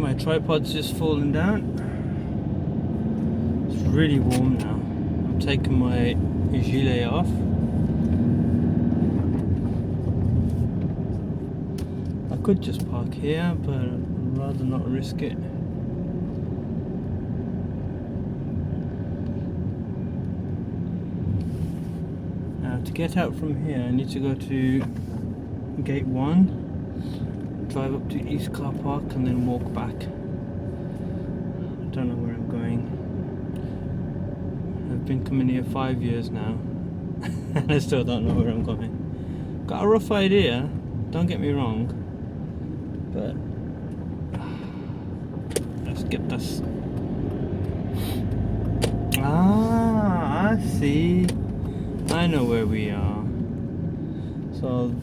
my tripod's just fallen down. It's really warm now. I'm taking my gilet off. I could just park here, but I'd rather not risk it. Now to get out from here, I need to go to gate 1. Drive up to East Car Park and then walk back. I don't know where I'm going. I've been coming here 5 years now and I still don't know where I'm going. Got a rough idea, don't get me wrong, but let's get this. Ah, I see. I know where we are. So